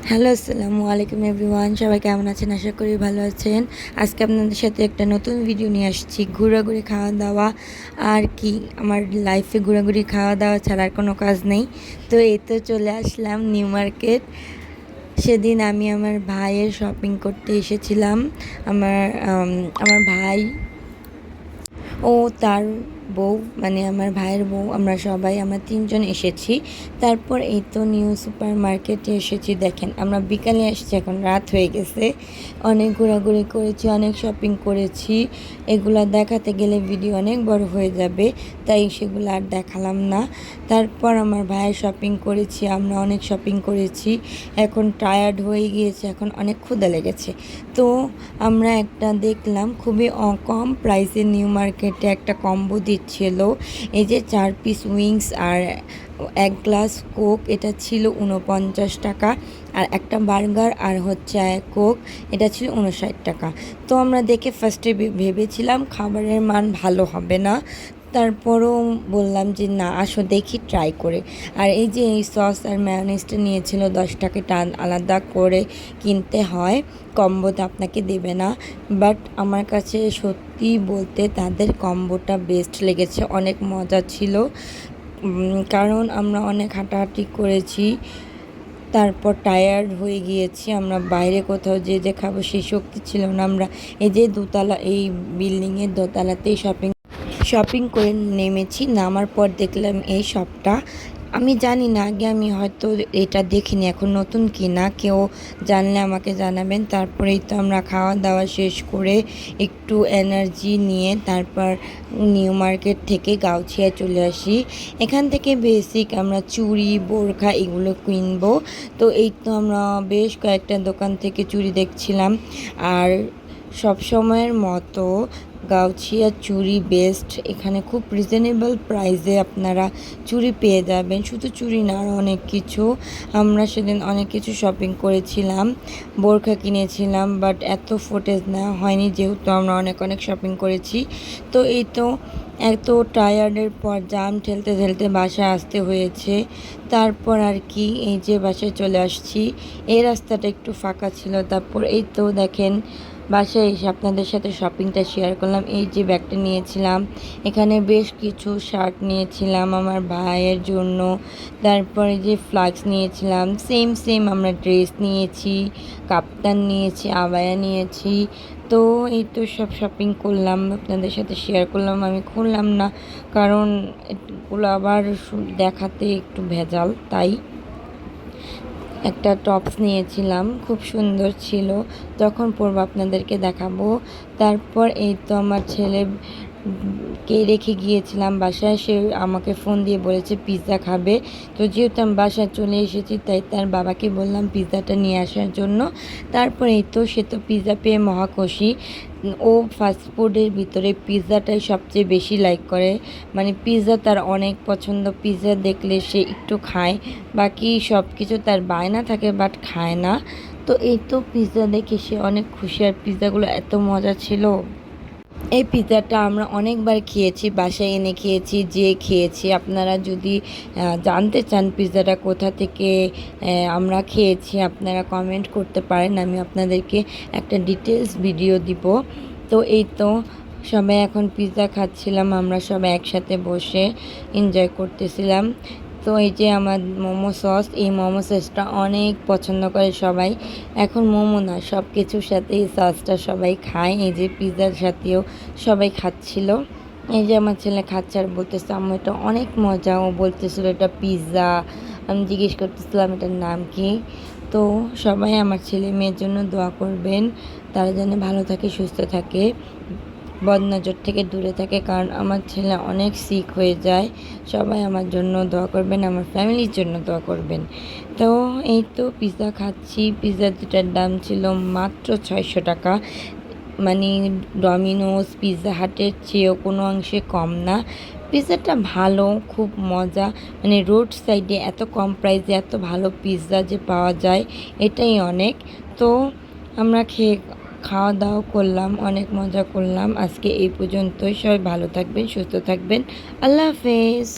Hello, আসসালামু আলাইকুম everyone. সবাই কেমন আছেন? আশা করি ভালো আছেন। আজকে আপনাদের সাথে একটা নতুন ভিডিও নিয়ে আসছি। ঘোরাঘুরি, খাওয়া-দাওয়া আর কি, আমার লাইফে ঘোরাঘুরি, খাওয়া-দাওয়া ছাড়া আর কোনো কাজ নেই। তো এই তো চলে আসলাম নিউ মার্কেট। সেদিন আমি আমার ভাইয়ের শপিং করতে এসেছিলাম। আমার আমার ভাই ও তার বউ, মানে আমার ভাইয়ের বউ, আমরা তিনজন এসেছি। তারপর এই তো নিউ সুপার মার্কেটে এসেছি। দেখেন, আমরা বিকালে এসেছি, এখন রাত হয়ে গেছে। অনেক ঘোরাঘুরি করেছি, অনেক শপিং করেছি। এগুলো দেখাতে গেলে ভিডিও অনেক বড় হয়ে যাবে, তাই সেগুলো আর দেখালাম না। তারপর আমার ভাইয়ের শপিং করেছি, আমরা অনেক শপিং করেছি। এখন টায়ার্ড হয়ে গিয়েছে, এখন অনেক ক্ষুধা লেগেছে। তো আমরা একটা দেখলাম খুবই কম প্রাইসে নিউ মার্কেটে একটা কম্বো দিচ্ছিল। এই যে 4 পিস উইংস আর 1 গ্লাস কোক, এটা ছিল 49 টাকা। আর একটা বার্গার আর হচ্ছে কোক, এটা ছিল 59 টাকা। তো আমরা দেখে ফার্স্টে ভেবেছিলাম খাবারের মান ভালো হবে না, তারপরও বললাম যে না, আসো দেখি, ট্রাই করে। আর এই যে এই সস আর ম্যায়োনিজটা নিয়েছিল 10 টাকা, আলাদা করে কিনতে হয়, কম্বোতে আপনাকে দেবে না। বাট আমার কাছে সত্যি বলতে তাদের কম্বোটা বেস্ট লেগেছে, অনেক মজা ছিল। কারণ আমরা অনেক হাঁটাহাঁটি করেছি, তারপর টায়ার্ড হয়ে গিয়েছি। আমরা বাইরে কোথাও যে খাবো সেই শক্তি ছিল না। আমরা এই যে দোতলা, এই বিল্ডিংয়ের দোতলাতেই শপিং করে নেমেছি। নামার পর দেখলাম এই শপটা। আমি জানি না, আগে আমি হয়তো এটা দেখিনি, এখন নতুন কিনা, কেউ জানলে আমাকে জানাবেন। তারপরেই তো আমরা খাওয়া দাওয়া শেষ করে একটু এনার্জি নিয়ে তারপর নিউ মার্কেট থেকে গাউছিয়া চলে আসি। এখান থেকে বেসিক আমরা চুড়ি, বোরখা এগুলো কিনবো। তো এই তো আমরা বেশ কয়েকটা দোকান থেকে চুড়ি দেখছিলাম। আর সব সময়ের মতো গাউছিয়া চুড়ি বেস্ট। এখানে খুব রিজনেবল প্রাইসে আপনারা চুড়ি পেয়ে যাবেন। শুধু চুড়ি না, আরও অনেক কিছু। আমরা সেদিন অনেক কিছু শপিং করেছিলাম, বোরখা কিনেছিলাম, বাট এত ফুটেজ নেওয়া হয়নি যেহেতু আমরা অনেক শপিং করেছি। তো এই তো এত টায়ার্ডের পর জাম ঠেলতে ঠেলতে বাসায় আসতে হয়েছে। তারপর আর কি, এই যে বাসায় চলে আসছি। এই রাস্তাটা একটু ফাঁকা ছিল। তারপর এই তো দেখেন, বাসায় এসে আপনাদের সাথে শপিংটা শেয়ার করলাম। এই যে ব্যাগটা নিয়েছিলাম, এখানে বেশ কিছু শার্ট নিয়েছিলাম আমার ভাইয়ের জন্য। তারপরে যে ফ্লাক্স নিয়েছিলাম, সেম আমরা ড্রেস নিয়েছি, কাপ্তান নিয়েছি, আবায়া নিয়েছি। তো এই তো সব শপিং করলাম, আপনাদের সাথে শেয়ার করলাম। আমি খুললাম না, কারণ এগুলো আবার দেখাতে একটু ভেজাল, তাই। একটা টপস নিয়েছিলাম, খুব সুন্দর ছিল, যখন পরবো আপনাদেরকে দেখাবো। তারপর এই তো আমার ছেলে কে রেখে গিয়েছিলাম বাসায়, সে আমাকে ফোন দিয়ে বলেছে পিৎজা খাবে। তো যেহেতু আমি বাসায় চলে এসেছি, তাই তার বাবাকে বললাম পিৎজাটা নিয়ে আসার জন্য। তারপর এই তো সে তো পিৎজা পেয়ে মহাখুশি। ও ফাস্টফুডের ভিতরে পিৎজাটাই সবচেয়ে বেশি লাইক করে, মানে পিৎজা তার অনেক পছন্দ। পিৎজা দেখলে সে একটু খায়, বাকি সব কিছু তার বায়না থাকে, বাট খায় না। তো এই তো পিৎজা দেখে সে অনেক খুশি, আর পিৎজাগুলো এত মজা ছিল। এই পিৎজাটা আমরা অনেকবার খেয়েছি, বাসায় এনে খেয়েছি, খেয়েছি। আপনারা যদি জানতে চান পিৎজাটা কোথা থেকে আমরা খেয়েছি, আপনারা কমেন্ট করতে পারেন, আমি আপনাদেরকে একটা ডিটেলস ভিডিও দিব। তো এই তো সবাই এখন পিৎজা খাচ্ছিলাম, আমরা সবাই একসাথে বসে এনজয় করতেছিলাম। তো এই যে আমার মোমো সস, এই মোমো সসটা অনেক পছন্দ করে সবাই। এখন মোমো না, সব কিছুর সাথে এই সসটা সবাই খায়। এই যে পিৎজার সাথেও সবাই খাচ্ছিল। এই যে আমার ছেলে খাচ্ছে আর বলতেছে আম্মু এটা অনেক মজা। ও বলতেছিল এটা পিৎজা, আমি জিজ্ঞেস করতেছিলাম এটার নাম কি। তো সবাই আমার ছেলে মেয়ের জন্য দোয়া করবেন, তারা যেন ভালো থাকে, সুস্থ থাকে, বদনজর থেকে দূরে থাকে, কারণ আমার ছেলে অনেক সিক হয়ে যায়। সবাই আমার জন্য দোয়া করবেন, আমার ফ্যামিলির জন্য দোয়া করবেন। তো এই তো পিৎজা খাচ্ছি। পিৎজা দুটার দাম ছিল মাত্র 600 টাকা, মানে ডমিনোস, পিৎজা হাটের চেয়েও কোনো অংশে কম না। পিৎজাটা ভালো, খুব মজা, মানে রোড সাইডে এত কম প্রাইসে এত ভালো পিৎজা যে পাওয়া যায়, এটাই অনেক। তো আমরা খাওয়া দাওয়া করলাম, অনেক মজা করলাম। আজকে এই পর্যন্তই। সবাই ভালো থাকবেন, সুস্থ থাকবেন। আল্লাহ হাফেজ।